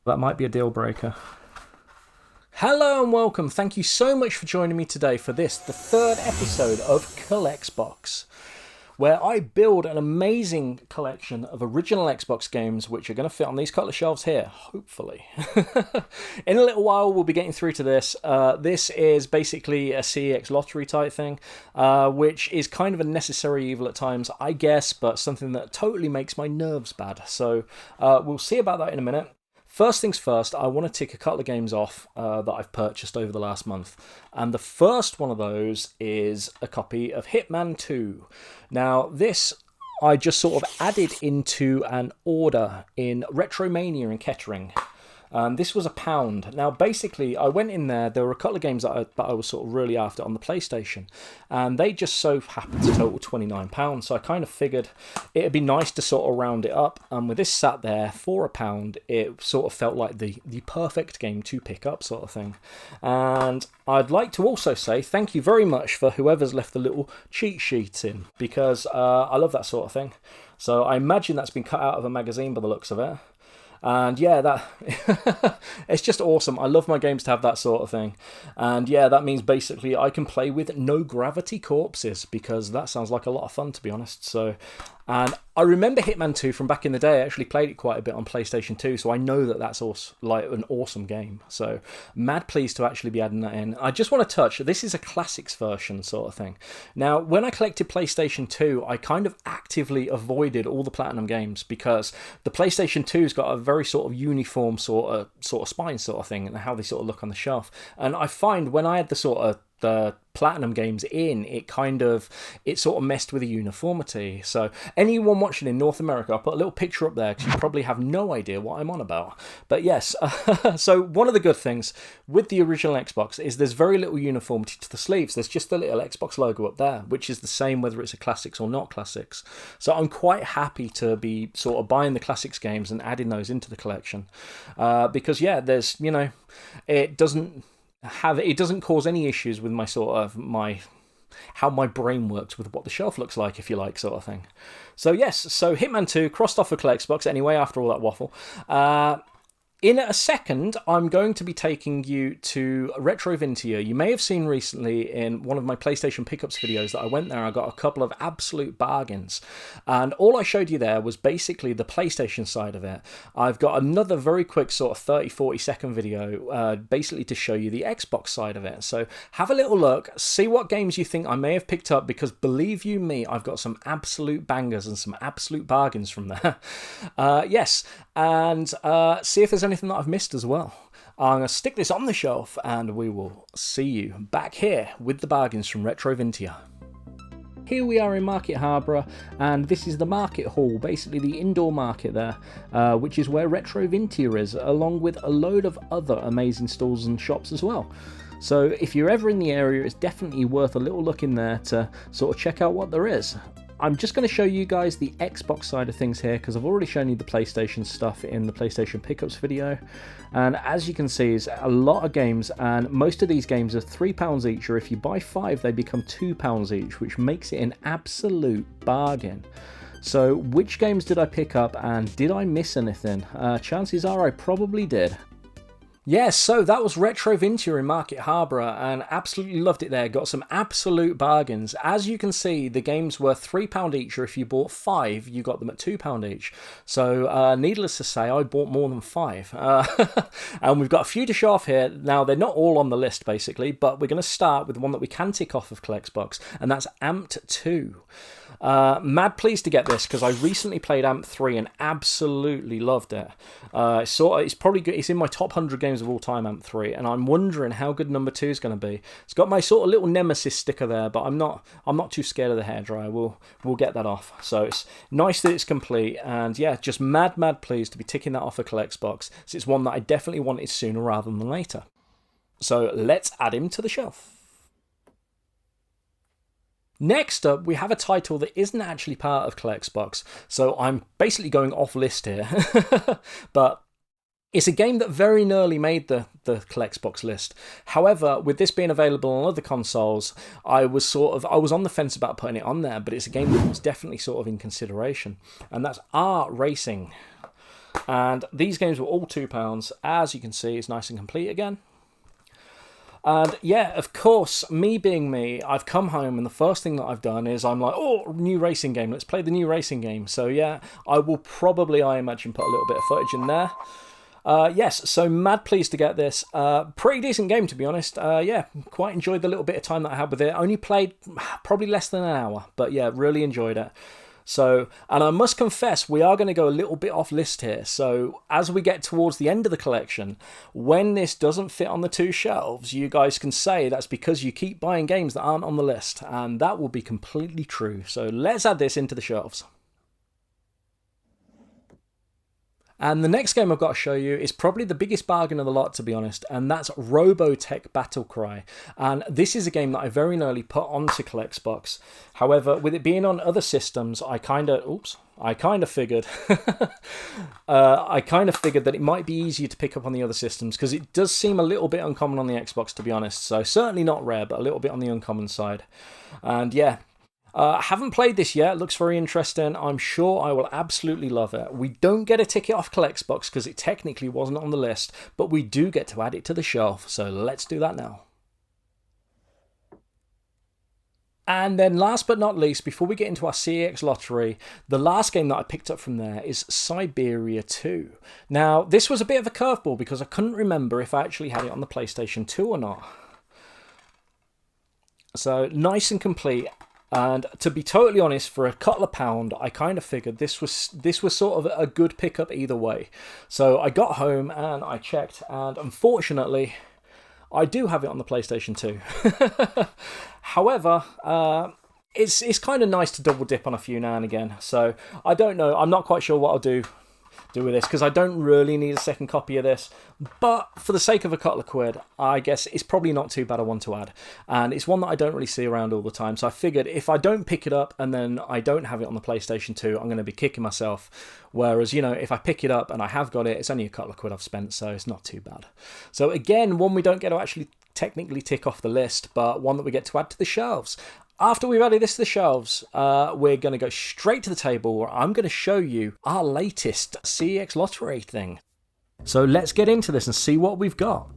That might be a deal breaker. Hello and welcome. Thank you so much for joining me today for this, the third episode of ColleXbox, where I build an amazing collection of original Xbox games which are going to fit on these couple of shelves here, hopefully. In a little while we'll be getting through to this. This is basically a CEX lottery type thing, which is kind of a necessary evil at times, I guess, but something that totally makes my nerves bad. So we'll see about that in a minute. First things first, I want to tick a couple of games off that I've purchased over the last month. And the first one of those is a copy of Hitman 2. Now, this I just sort of added into an order in Retromania in Kettering. This was £1. Now, basically, I went in there. There were a couple of games that I was sort of really after on the PlayStation, and they just so happened to total £29. So I kind of figured it'd be nice to sort of round it up. And with this sat there for £1, it sort of felt like the perfect game to pick up, sort of thing. And I'd like to also say thank you very much for whoever's left the little cheat sheets in, because I love that sort of thing. So I imagine that's been cut out of a magazine by the looks of it. And yeah, that it's just awesome. I love my games to have that sort of thing. And yeah, that means basically I can play with no gravity corpses, because that sounds like a lot of fun, to be honest. So, and I remember Hitman 2 from back in the day. I actually played it quite a bit on PlayStation 2, so I know that that's also like an awesome game. So mad pleased to actually be adding that in. I just want to touch, this is a classics version sort of thing. Now, when I collected PlayStation 2, I kind of actively avoided all the Platinum games, because the PlayStation 2's got a very sort of uniform sort of spine sort of thing, and how they sort of look on the shelf. And I find when I had the Platinum games in, it sort of messed with the uniformity. So anyone watching in North America, I'll put a little picture up there, because you probably have no idea what I'm on about. But yes, so one of the good things with the original Xbox is there's very little uniformity to the sleeves. There's just the little Xbox logo up there, which is the same whether it's a Classics or not Classics. So I'm quite happy to be sort of buying the Classics games and adding those into the collection, because yeah, there's, it doesn't cause any issues with how my brain works with what the shelf looks like, if you like, sort of thing. So yes, so Hitman 2 crossed off of ColleXbox anyway after all that waffle. In a second, I'm going to be taking you to Retrovintia. You may have seen recently in one of my PlayStation pickups videos that I went there. I got a couple of absolute bargains. And all I showed you there was basically the PlayStation side of it. I've got another very quick sort of 30-40 second video basically to show you the Xbox side of it. So have a little look, see what games you think I may have picked up, because believe you me, I've got some absolute bangers and some absolute bargains from there. Yes, and see if there's anything that I've missed as well. I'm going to stick this on the shelf, and we will see you back here with the bargains from Retrovintia. Here we are in Market Harborough, and this is the market hall, basically the indoor market there, which is where Retrovintia is, along with a load of other amazing stalls and shops as well. So if you're ever in the area, it's definitely worth a little look in there to sort of check out what there is. I'm just going to show you guys the Xbox side of things here, because I've already shown you the PlayStation stuff in the PlayStation Pickups video. And as you can see, it's a lot of games, and most of these games are £3 each, or if you buy 5, they become £2 each, which makes it an absolute bargain. So which games did I pick up, and did I miss anything? Chances are I probably did. Yes, so that was Retrovintia in Market Harborough, and absolutely loved it there. Got some absolute bargains. As you can see, the games were £3 each, or if you bought 5, you got them at £2 each. So needless to say, I bought more than 5. And we've got a few to show off here. Now, they're not all on the list, basically, but we're going to start with one that we can tick off of ColleXbox, and that's Amped 2. Mad pleased to get this, because I recently played Amp 3 and absolutely loved it. It's probably good. It's in my top 100 games of all time, Amp 3, and I'm wondering how good number 2 is going to be. It's got my sort of little nemesis sticker there, but I'm not too scared of the hairdryer. We'll get that off. So it's nice that it's complete, and yeah, just mad pleased to be ticking that off of ColleXbox. So it's one that I definitely wanted sooner rather than later. So let's add him to the shelf. Next up, we have a title that isn't actually part of ColleXbox, so I'm basically going off list here. But it's a game that very nearly made the ColleXbox list. However, with this being available on other consoles, I was on the fence about putting it on there, but it's a game that was definitely sort of in consideration, and that's R Racing. And these games were all £2. As you can see, it's nice and complete again. And yeah, of course, me being me, I've come home and the first thing that I've done is I'm like, oh, new racing game, let's play the new racing game. So yeah, I will probably, I imagine, put a little bit of footage in there. Yes, so mad pleased to get this. Pretty decent game, to be honest. Yeah, quite enjoyed the little bit of time that I had with it. Only played probably less than an hour, but yeah, really enjoyed it. So, and I must confess, we are going to go a little bit off list here. So, as we get towards the end of the collection, when this doesn't fit on the 2 shelves, you guys can say that's because you keep buying games that aren't on the list, and that will be completely true. So, let's add this into the shelves. And the next game I've got to show you is probably the biggest bargain of the lot, to be honest, and that's Robotech Battlecry. And this is a game that I very nearly put onto ColleXbox. However, with it being on other systems, I kind of figured that it might be easier to pick up on the other systems, because it does seem a little bit uncommon on the Xbox, to be honest. So certainly not rare, but a little bit on the uncommon side. And yeah. I haven't played this yet. It looks very interesting. I'm sure I will absolutely love it. We don't get a ticket off ColleXbox because it technically wasn't on the list, but we do get to add it to the shelf. So let's do that now. And then last but not least, before we get into our CEX lottery, the last game that I picked up from there is Siberia 2. Now, this was a bit of a curveball because I couldn't remember if I actually had it on the PlayStation 2 or not. So nice and complete. And to be totally honest, for a couple of £1, I kind of figured this was sort of a good pickup either way. So I got home and I checked, and unfortunately, I do have it on the PlayStation 2. However, it's kind of nice to double dip on a few now and again. So I don't know. I'm not quite sure what I'll do with this, because I don't really need a second copy of this, but for the sake of a couple of quid, I guess it's probably not too bad a one to add, and it's one that I don't really see around all the time. So I figured if I don't pick it up and then I don't have it on the PlayStation 2, I'm going to be kicking myself. Whereas, you know, if I pick it up and I have got it, it's only a couple of quid I've spent, so it's not too bad. So again, one we don't get to actually technically tick off the list, but one that we get to add to the shelves. After we've added this to the shelves, we're going to go straight to the table where I'm going to show you our latest CEX lottery thing. So let's get into this and see what we've got.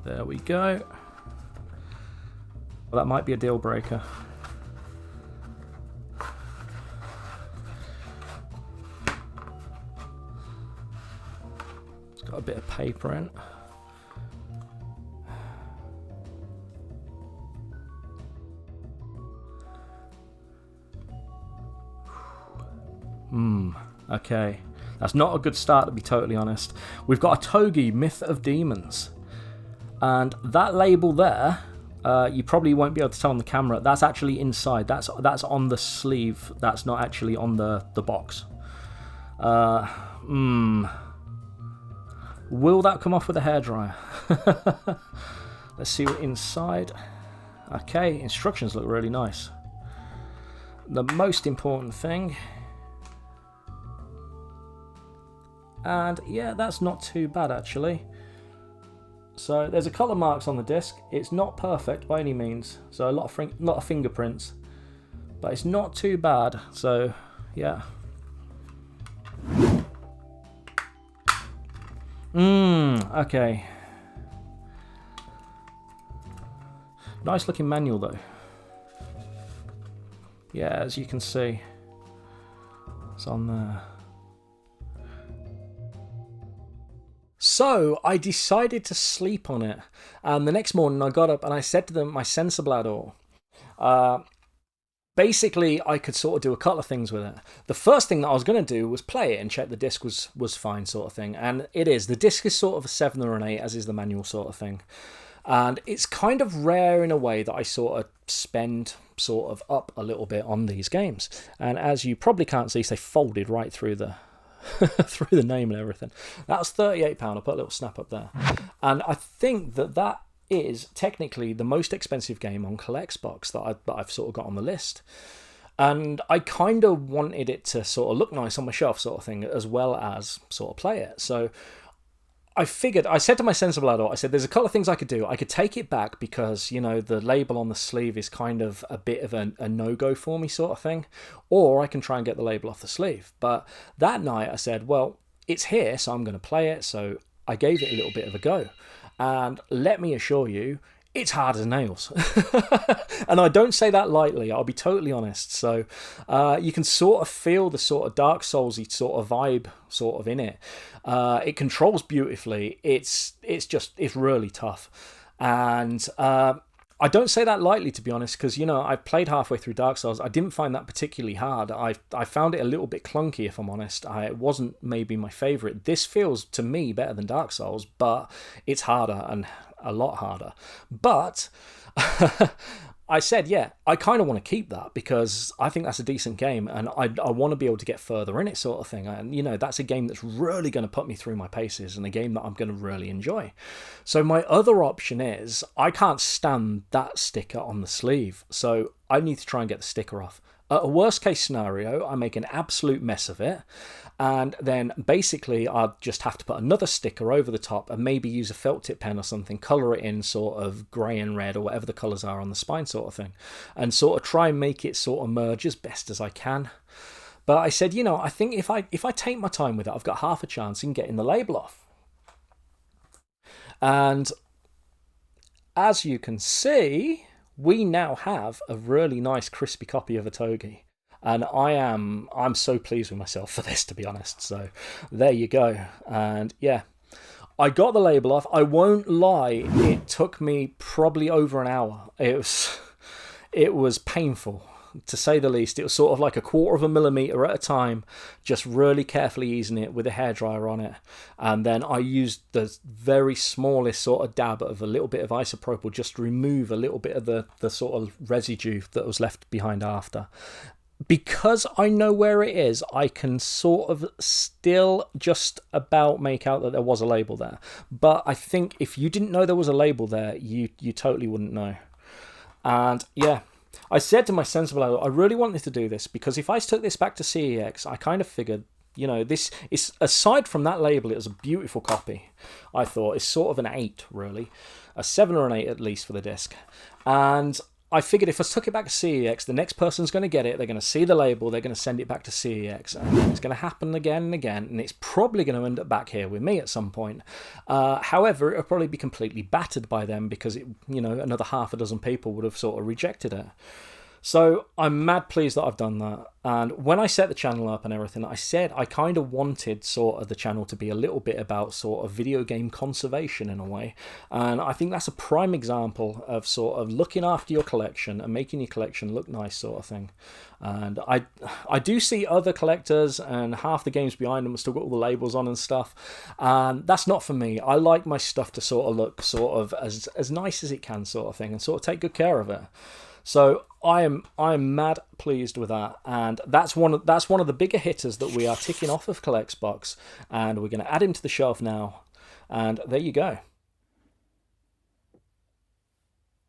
There we go. Well, that might be a deal breaker. It's got a bit of paper in. Okay. That's not a good start, to be totally honest. We've got a Togi, Myth of Demons. And that label there, you probably won't be able to tell on the camera, that's actually inside. That's on the sleeve. That's not actually on the box. Will that come off with a hairdryer? Let's see what inside. Okay, instructions look really nice. The most important thing. And yeah, that's not too bad actually. So there's a couple of marks on the disc. It's not perfect by any means. So a lot of fingerprints, but it's not too bad. So yeah. Okay. Nice looking manual though. Yeah, as you can see, it's on there. So I decided to sleep on it, and the next morning I got up and I said to them, my sensiblador, basically I could sort of do a couple of things with it. The first thing that I was going to do was play it and check the disc was fine, sort of thing, and it is. The disc is sort of a 7 or an 8, as is the manual, sort of thing. And it's kind of rare in a way that I sort of spend sort of up a little bit on these games. And as you probably can't see, they folded right through the through the name and everything. That was £38. I put a little snap up there. And I think that is technically the most expensive game on ColleXbox that I've sort of got on the list. And I kind of wanted it to sort of look nice on my shelf sort of thing, as well as sort of play it. So I said to my sensible adult, I said, there's a couple of things I could do. I could take it back because, you know, the label on the sleeve is kind of a bit of a no-go for me sort of thing. Or I can try and get the label off the sleeve. But that night I said, well, it's here, so I'm going to play it. So I gave it a little bit of a go. And let me assure you, it's hard as nails. And I don't say that lightly, I'll be totally honest. So you can sort of feel the sort of Dark Souls-y sort of vibe sort of in it. It controls beautifully. It's really tough. And I don't say that lightly, to be honest, because, you know, I played halfway through Dark Souls. I didn't find that particularly hard. I found it a little bit clunky, if I'm honest. It wasn't maybe my favourite. This feels, to me, better than Dark Souls, but it's harder and a lot harder. But I said, yeah, I kind of want to keep that because I think that's a decent game and I want to be able to get further in it sort of thing. And, you know, that's a game that's really going to put me through my paces and a game that I'm going to really enjoy. So my other option is I can't stand that sticker on the sleeve. So I need to try and get the sticker off. At a worst case scenario, I make an absolute mess of it. And then basically I'd just have to put another sticker over the top and maybe use a felt tip pen or something, colour it in sort of grey and red or whatever the colours are on the spine sort of thing. And sort of try and make it sort of merge as best as I can. But I said, you know, I think if I take my time with it, I've got half a chance in getting the label off. And as you can see, we now have a really nice crispy copy of a Togi. And I'm so pleased with myself for this, to be honest. So there you go. And yeah, I got the label off. I won't lie, it took me probably over an hour. It was painful, to say the least. It was sort of like 1/4 of a millimetre at a time, just really carefully easing it with a hairdryer on it. And then I used the very smallest sort of dab of a little bit of isopropyl just to remove a little bit of the sort of residue that was left behind after. Because I know where it is, I can sort of still just about make out that there was a label there. But I think if you didn't know there was a label there, you totally wouldn't know. And yeah, I said to my sensible adult, I really wanted to do this because if I took this back to CEX, I kind of figured, you know, this is, aside from that label, it was a beautiful copy. I thought it's sort of an 8, really. A 7 or an 8 at least for the disc. And I figured if I took it back to CEX, the next person's going to get it, they're going to see the label, they're going to send it back to CEX, and it's going to happen again and again, and it's probably going to end up back here with me at some point. However, it'll probably be completely battered by them because, another half a dozen people would have sort of rejected it. So I'm mad pleased that I've done that. And when I set the channel up and everything, I said I kind of wanted sort of the channel to be a little bit about sort of video game conservation in a way. And I think that's a prime example of sort of looking after your collection and making your collection look nice sort of thing. And I do see other collectors and half the games behind them have still got all the labels on and stuff. And that's not for me. I like my stuff to sort of look sort of as nice as it can sort of thing and sort of take good care of it. So I'm mad pleased with that, and that's one of the bigger hitters that we are ticking off of ColleXbox, and we're going to add him to the shelf now, and there you go.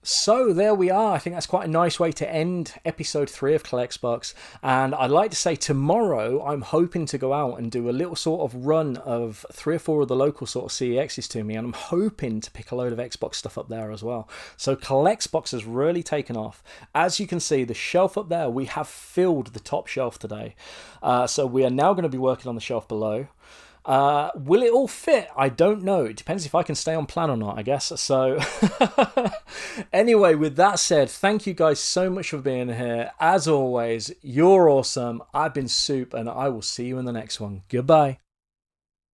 So there we are. I think that's quite a nice way to end episode 3 of ColleXbox. And I'd like to say tomorrow I'm hoping to go out and do a little sort of run of 3 or 4 of the local sort of CEXs to me. And I'm hoping to pick a load of Xbox stuff up there as well. So ColleXbox has really taken off. As you can see, the shelf up there, we have filled the top shelf today. So we are now going to be working on the shelf below. Will it all fit? I don't know. It depends if I can stay on plan or not, I guess. So anyway, with that said, thank you guys so much for being here. As always, you're awesome. I've been Soup, and I will see you in the next one. Goodbye.